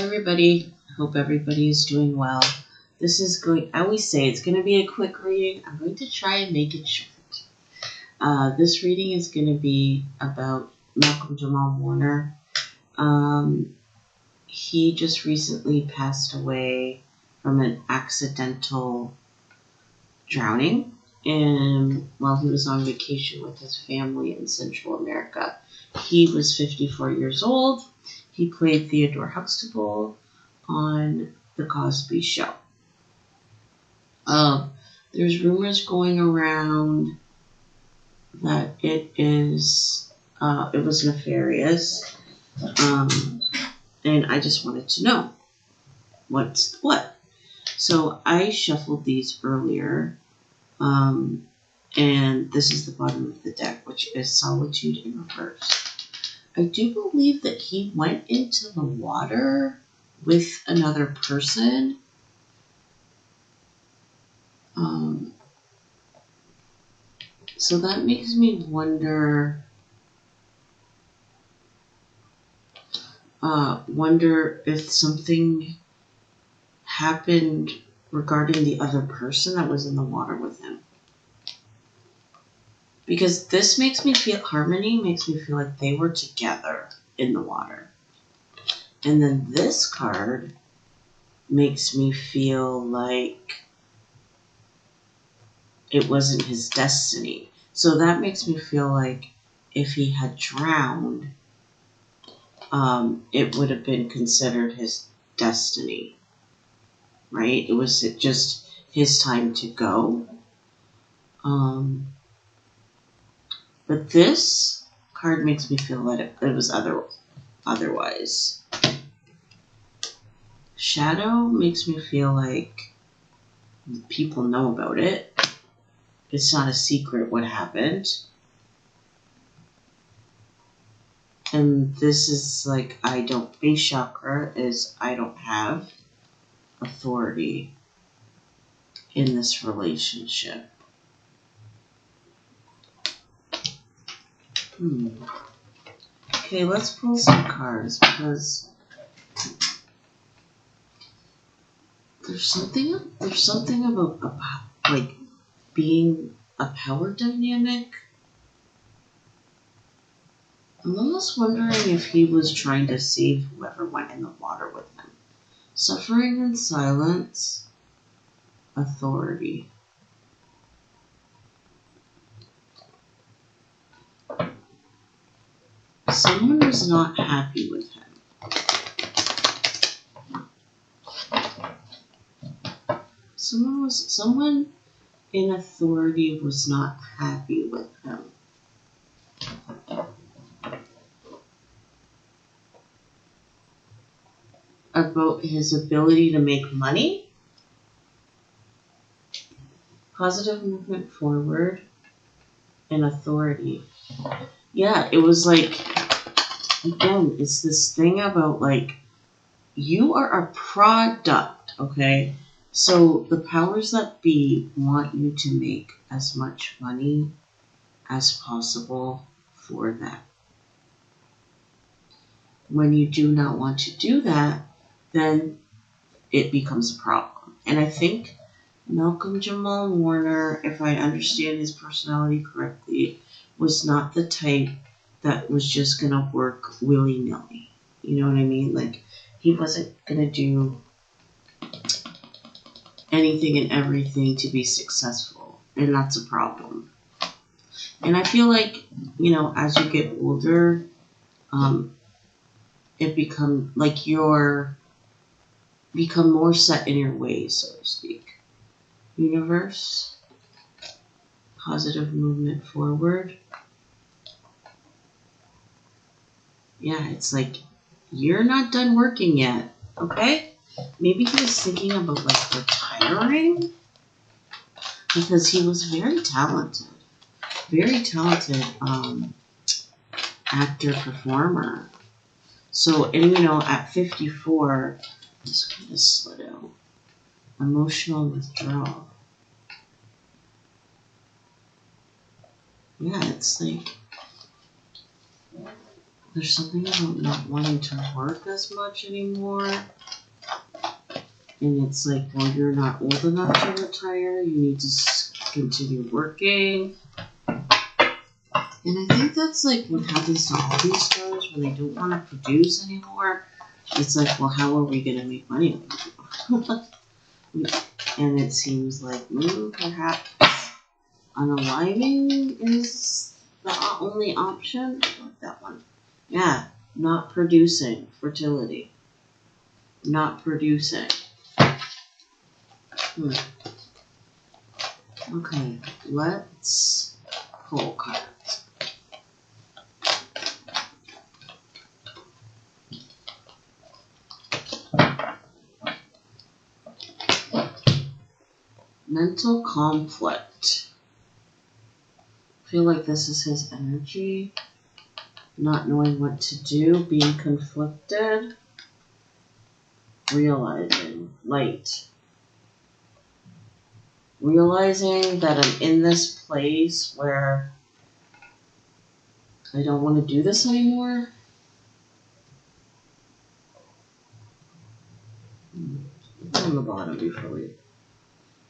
everybody. I hope everybody is doing well. This is going, I always say it's going to be a quick reading. I'm going to try and make it short. This reading is going to be about Malcolm-Jamal Warner. He just recently passed away from an accidental drowning while he was on vacation with his family in Central America. He was 54 years old. He played Theodore Huxtable on The Cosby Show. There's rumors going around that it was nefarious, and I just wanted to know what's what. So I shuffled these earlier, and this is the bottom of the deck, which is Solitude in Reverse. I do believe that he went into the water with another person. So that makes me wonder if something happened regarding the other person that was in the water with him. Because this makes me feel, harmony makes me feel like they were together in the water. And then this card makes me feel like it wasn't his destiny. So that makes me feel like if he had drowned, it would have been considered his destiny, right? It was just his time to go. But this card makes me feel that it was otherwise. Shadow makes me feel like people know about it. It's not a secret what happened. And this is like, base chakra is I don't have authority in this relationship. Okay, let's pull some cards because there's something about like being a power dynamic. I'm almost wondering if he was trying to save whoever went in the water with him. Suffering in silence, authority. Someone was not happy with him. Someone in authority was not happy with him. About his ability to make money. Positive movement forward and authority. Yeah, it was like, again, it's this thing about like, you are a product, okay? So the powers that be want you to make as much money as possible for them. When you do not want to do that, then it becomes a problem. And I think Malcolm-Jamal Warner, if I understand his personality correctly, was not the type that was just going to work willy-nilly. You know what I mean? Like, he wasn't going to do anything and everything to be successful. And that's a problem. And I feel like, as you get older, it become like become more set in your ways, so to speak. Universe, positive movement forward. Yeah, it's like, you're not done working yet, okay? Maybe he was thinking about like retiring, because he was very talented actor, performer. So, and at 54, this kind of slid out. Emotional withdrawal. Yeah, it's like, There's something about not wanting to work as much anymore. And it's like, well, you're not old enough to retire. You need to continue working. And I think that's like what happens to all these stars when they don't want to produce anymore. It's like, well, how are we going to make money? And it seems like, perhaps unaliving is the only option. I like that one. Yeah, not producing. Fertility. Not producing. Okay, let's pull cards. Mental conflict. I feel like this is his energy. Not knowing what to do, being conflicted. Realizing, light. Realizing that I'm in this place where I don't want to do this anymore. It's on the bottom before we...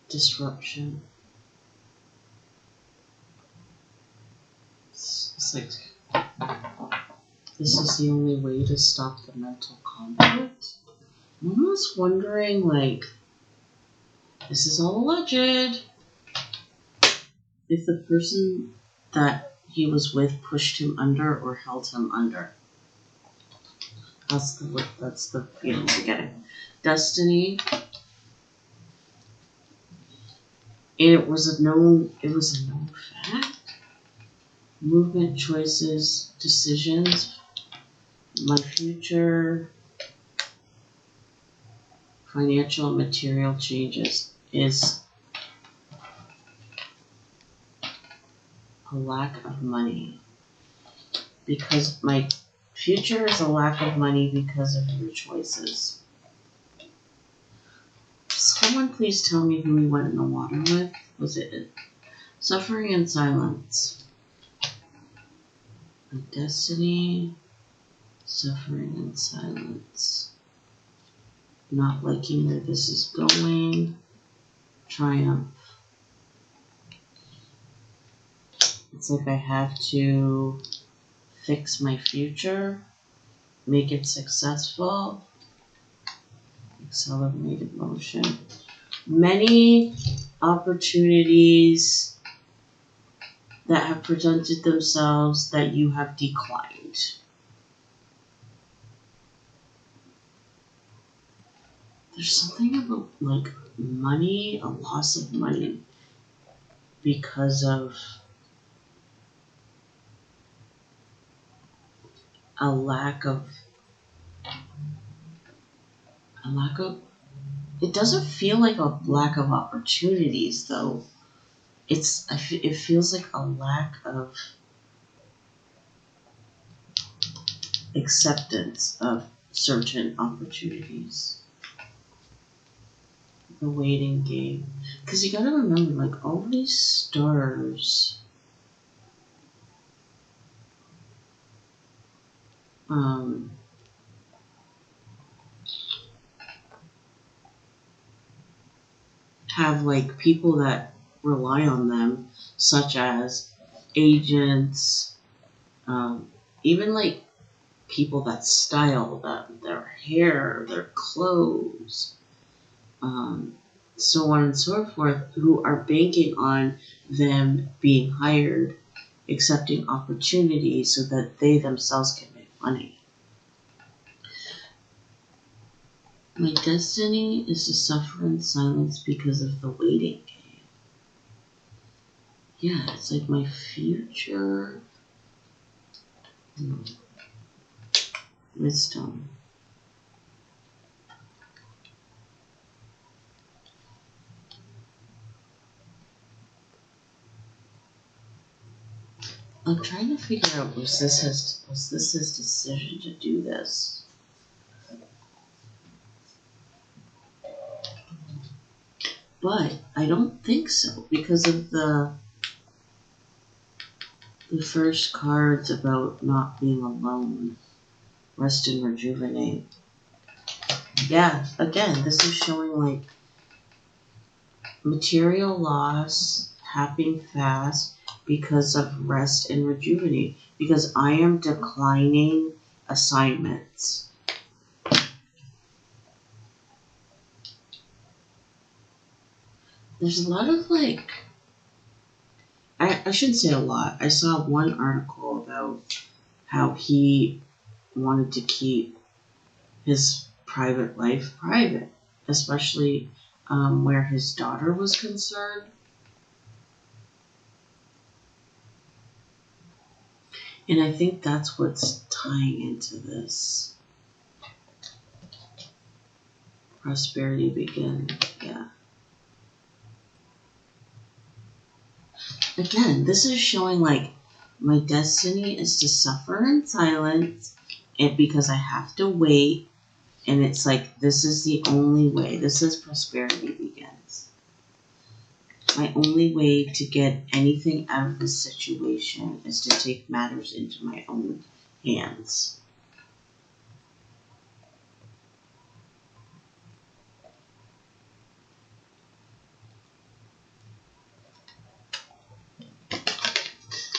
Disruption. It's like, this is the only way to stop the mental conflict. I'm almost wondering, like, this is all alleged. If the person that he was with pushed him under or held him under. That's the feeling I'm getting. Destiny. It was a known fact. Movement, choices, decisions. My future. Financial and material changes is a lack of money. Because my future is a lack of money because of your choices. Someone please tell me who he went in the water with. Was it suffering and silence? My destiny, suffering and silence. Not liking where this is going. Triumph. It's like I have to fix my future, make it successful. Accelerated motion. Many opportunities that have presented themselves that you have declined. There's something about like money, a loss of money because of a lack of it doesn't feel like a lack of opportunities though. It feels like a lack of acceptance of certain opportunities. The waiting game. Because you gotta remember, like, all these stars have like people that rely on them, such as agents, even like people that style them, their hair, their clothes, so on and so forth, who are banking on them being hired, accepting opportunities so that they themselves can make money. My destiny is to suffer in silence because of the waiting game. Yeah, it's like my future. Wisdom. I'm trying to figure out, was this his decision to do this? But I don't think so, because of the The first card's about not being alone. Rest and rejuvenate. Yeah, again, this is showing like material loss happening fast because of rest and rejuvenate. Because I am declining assignments. There's a lot of like, I shouldn't say a lot. I saw one article about how he wanted to keep his private life private, especially where his daughter was concerned. And I think that's what's tying into this. Prosperity begins. Yeah. Again, this is showing like my destiny is to suffer in silence, and because I have to wait, and it's like this is the only way. This is prosperity begins. My only way to get anything out of this situation is to take matters into my own hands.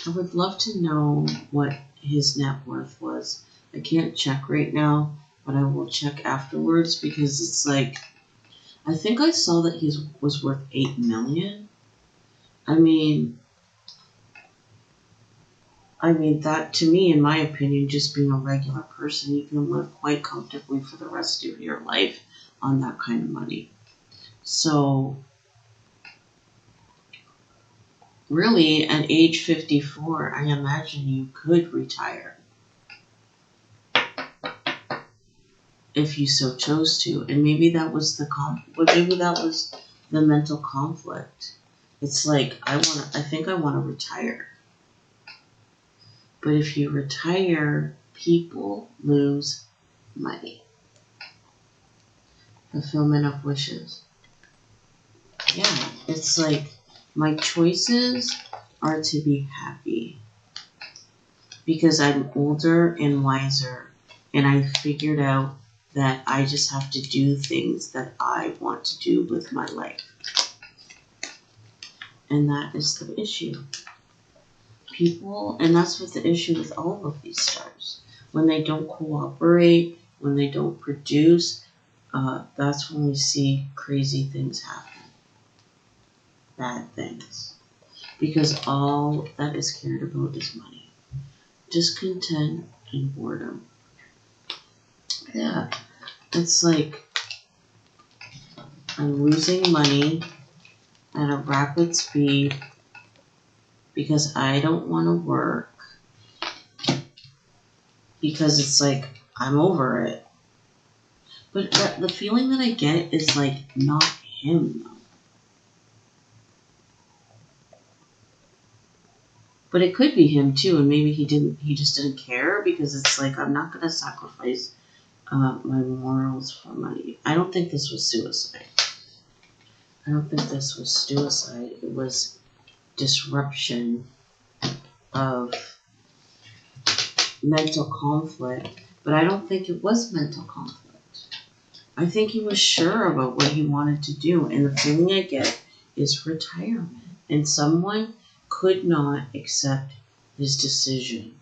I would love to know what his net worth was. I can't check right now, but I will check afterwards because it's like, I think I saw that he was worth $8 million. I mean, that to me, in my opinion, just being a regular person, you can live quite comfortably for the rest of your life on that kind of money. So, really, at age 54, I imagine you could retire if you so chose to. And maybe that was maybe that was the mental conflict. It's like, I think I want to retire. But if you retire, people lose money. Fulfillment of wishes. Yeah, it's like my choices are to be happy. Because I'm older and wiser, and I figured out that I just have to do things that I want to do with my life. And that is the issue. People, and that's what the issue with all of these stars. When they don't cooperate, when they don't produce, that's when we see crazy things happen. Bad things. Because all that is cared about is money. Discontent and boredom. Yeah. It's like I'm losing money at a rapid speed because I don't want to work. Because it's like, I'm over it. But the feeling that I get is like, not him, though. But it could be him too, and maybe he just didn't care, because it's like, I'm not going to sacrifice my morals for money. I don't think this was suicide. I don't think this was suicide. It was disruption of mental conflict. But I don't think it was mental conflict. I think he was sure about what he wanted to do. And the feeling I get is retirement. And someone could not accept his decision.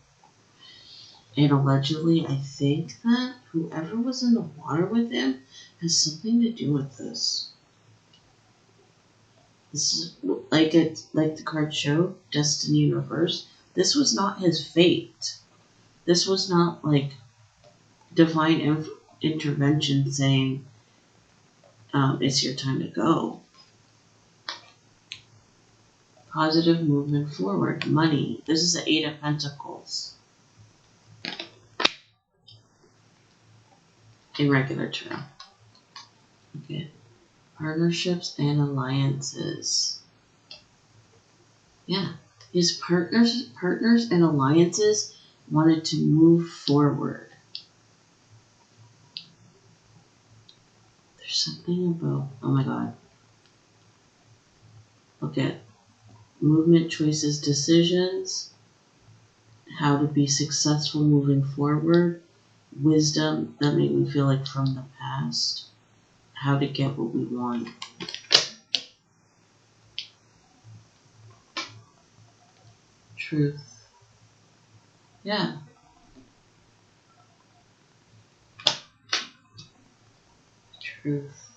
And allegedly, I think that whoever was in the water with him has something to do with this. This is like the card showed, destiny in reverse. This was not his fate. This was not like divine intervention saying, it's your time to go. Positive movement forward. Money. This is the 8 of Pentacles. In regular term. Okay. Partnerships and alliances. Yeah. His partners and alliances wanted to move forward. There's something about, oh my God. Look at movement, choices, decisions. how to be successful moving forward, wisdom that made me feel like from the past, how to get what we want. Truth. Yeah. Truth.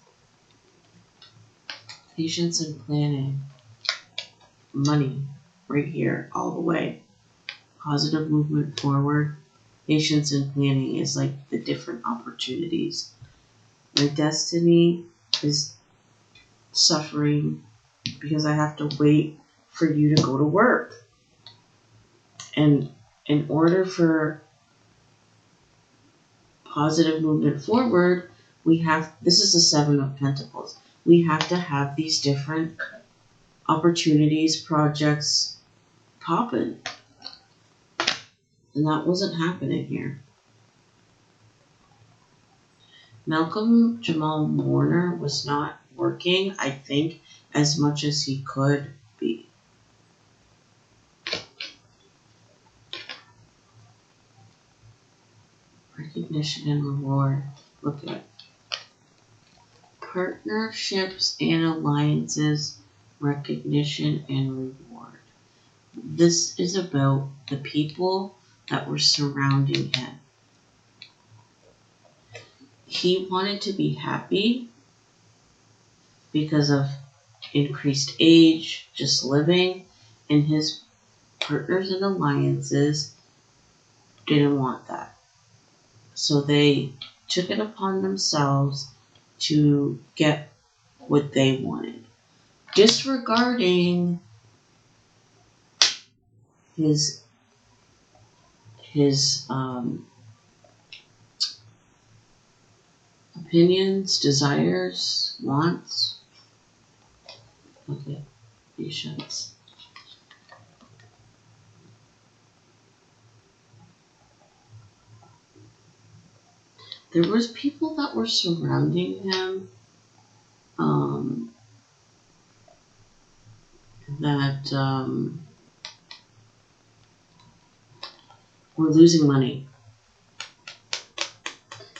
Patience and planning. Money. Right here, all the way. Positive movement forward. Patience and planning is like the different opportunities. My destiny is suffering because I have to wait for you to go to work. And in order for positive movement forward, this is the Seven of Pentacles. We have to have these different opportunities, projects popping. And that wasn't happening here. Malcolm-Jamal Warner was not working, I think, as much as he could be. Recognition and reward. Look at it. Partnerships and alliances, recognition and reward. This is about the people that were surrounding him. He wanted to be happy because of increased age, just living, and his partners and alliances didn't want that. So they took it upon themselves to get what they wanted, disregarding his opinions, desires, wants. Okay, patience. There was people that were surrounding him that were losing money.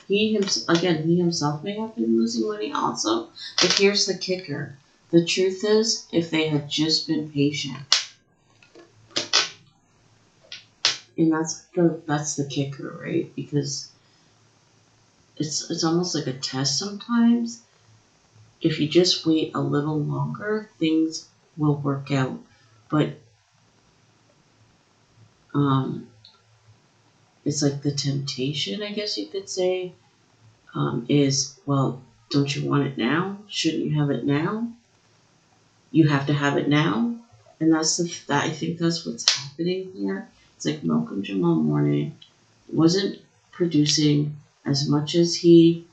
He himself may have been losing money also. But here's the kicker. The truth is, if they had just been patient, and that's the kicker, right? Because it's almost like a test sometimes. If you just wait a little longer, things will work out. But it's like the temptation, I guess you could say, is, well, don't you want it now? Shouldn't you have it now? You have to have it now. And I think that's what's happening here. It's like Malcolm-Jamal Warner wasn't producing as much as he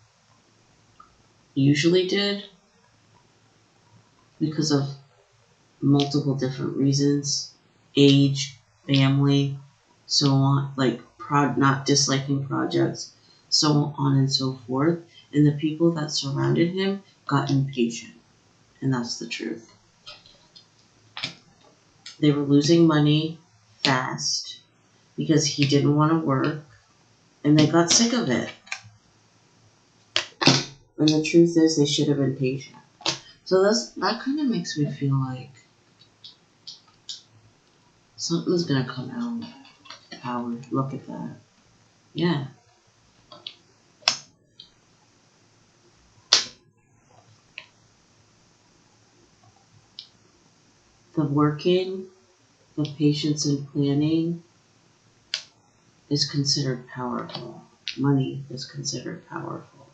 usually did because of multiple different reasons, age, family, so on, like not disliking projects, so on and so forth. And the people that surrounded him got impatient. And that's the truth. They were losing money fast because he didn't want to work, and they got sick of it. And the truth is, they should have been patient. So that kind of makes me feel like something's going to come out. Howard, look at that. Yeah. The working, the patience and planning is considered powerful. Money is considered powerful.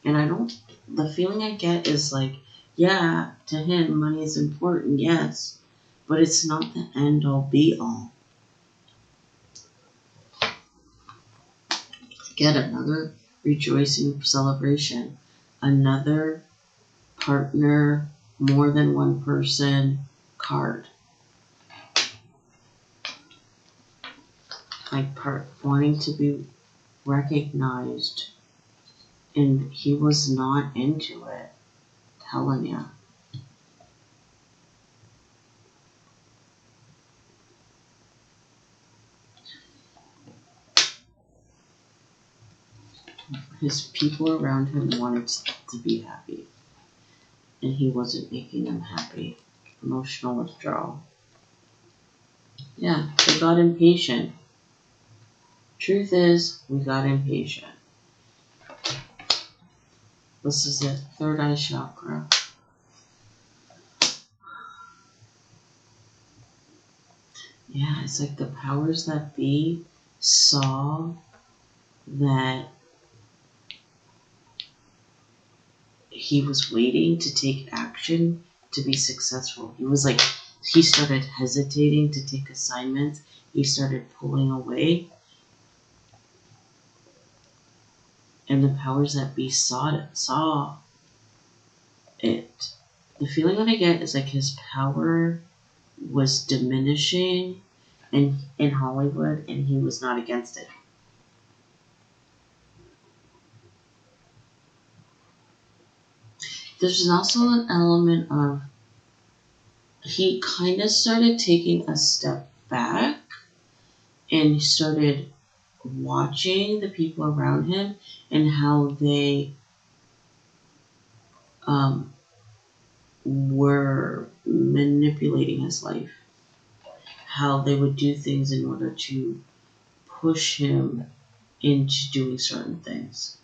And the feeling I get is like, yeah, to him, money is important, yes, but it's not the end all be all. Get another rejoicing celebration, another partner, more than one person card. Like wanting to be recognized, and he was not into it. Telling ya. his people around him wanted to be happy, and he wasn't making them happy. Emotional withdrawal. Yeah, they got impatient. Truth is, we got impatient. This is it. Third eye chakra. Yeah, it's like the powers that be saw that he was waiting to take action to be successful. He was like, he started hesitating to take assignments. He started pulling away. And the powers that be saw it. The feeling that I get is like his power was diminishing in Hollywood, and he was not against it. There's also an element of he kind of started taking a step back and started watching the people around him and how they were manipulating his life, how they would do things in order to push him into doing certain things.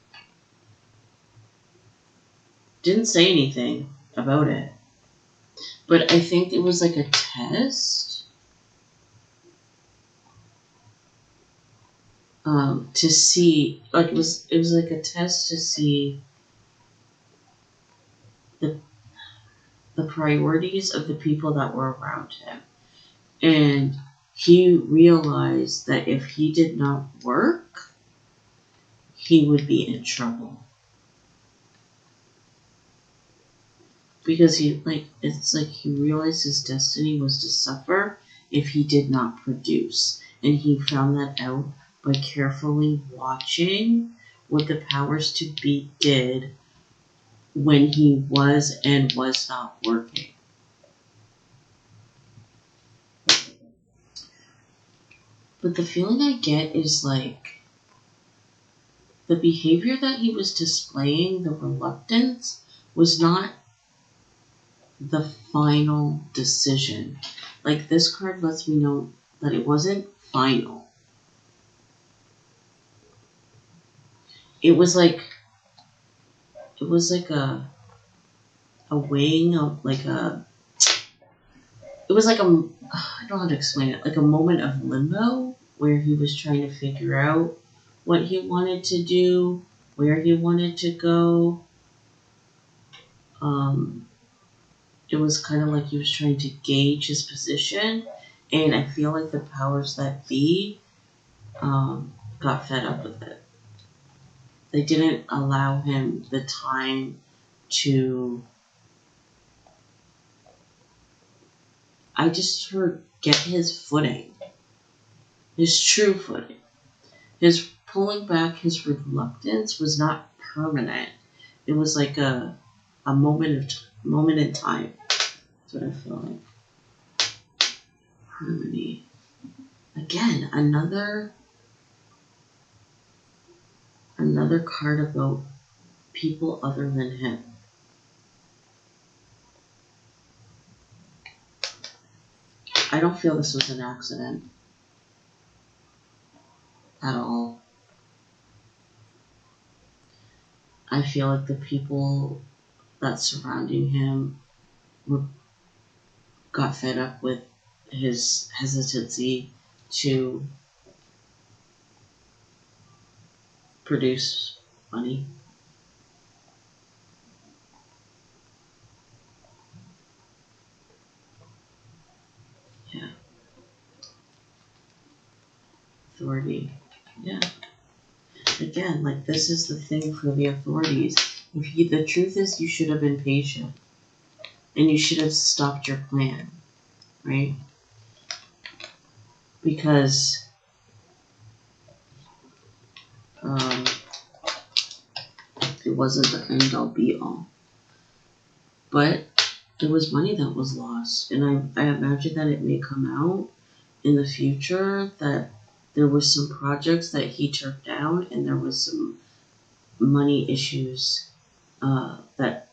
Didn't say anything about it, but I think it was like a test to see, like it was like a test to see the priorities of the people that were around him. And he realized that if he did not work, he would be in trouble. Because it's like he realized his destiny was to suffer if he did not produce. And he found that out by carefully watching what the powers to be did when he was and was not working. But the feeling I get is like the behavior that he was displaying, the reluctance, was not the final decision. Like this card lets me know that it wasn't final. It was like a weighing of like a. It was like I don't know how to explain it. Like a moment of limbo where he was trying to figure out what he wanted to do, where he wanted to go. It was kind of like he was trying to gauge his position, and I feel like the powers that be got fed up with it. They didn't allow him the time to. I just forget his footing, his true footing. His pulling back, his reluctance was not permanent. It was like a moment in time. That's what I feel like. Harmony. Again, another card about people other than him. I don't feel this was an accident at all. I feel like the people that surrounding him got fed up with his hesitancy to produce money. Yeah. Authority. Yeah. Again, like this is the thing for the authorities. The truth is you should have been patient. And you should have stopped your plan. Right? Because it wasn't the end all be all. But there was money that was lost. And I imagine that it may come out in the future that there were some projects that he turned down, and there was some money issues that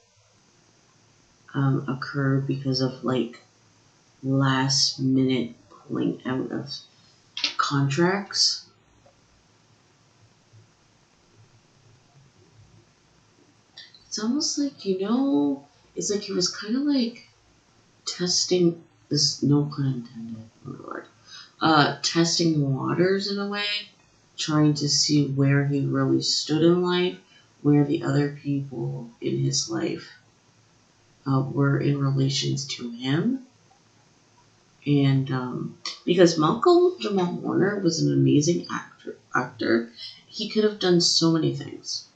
occurred because of like last minute pulling out of contracts. It's almost like, it's like he was kind of like testing this, no pun intended, oh Lord, testing the waters in a way, trying to see where he really stood in life, where the other people in his life were in relations to him. And because Malcolm-Jamal Warner was an amazing actor, he could have done so many things.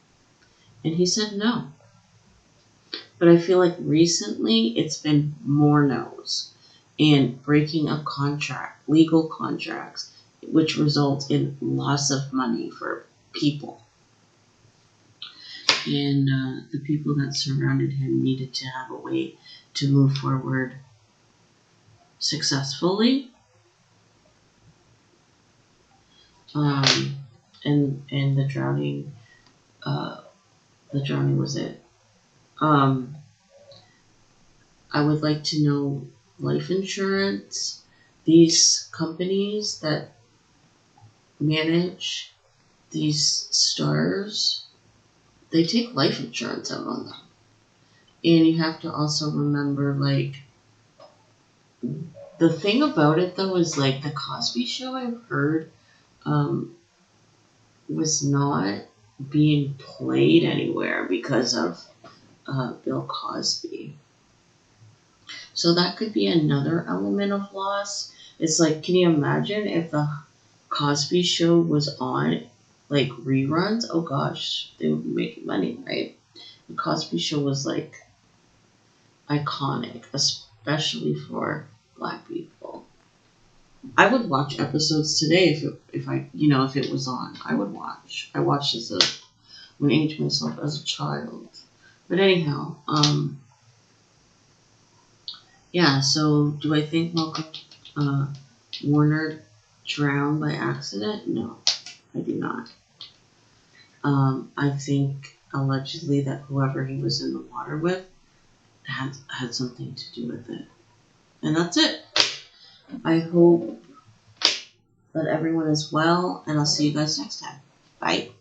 And he said no. But I feel like recently it's been more no's and breaking of legal contracts, which results in loss of money for people. And the people that surrounded him needed to have a way to move forward successfully. And the drowning was it. I would like to know life insurance. These companies that manage these stars, they take life insurance out on them. And you have to also remember, like, the thing about it though is like the Cosby Show, I've heard, was not being played anywhere because of Bill Cosby. So that could be another element of loss. It's like, can you imagine if the Cosby Show was on, like, reruns? Oh gosh, they would be making money, right? The Cosby Show was, like, iconic, especially for Black people. I would watch episodes today if it was on. I would watch. I watched this when I aged myself as a child. But anyhow, yeah, so do I think Malcolm Warner drowned by accident? No, I do not. I think allegedly that whoever he was in the water with had something to do with it. And that's it. I hope that everyone is well, and I'll see you guys next time. Bye.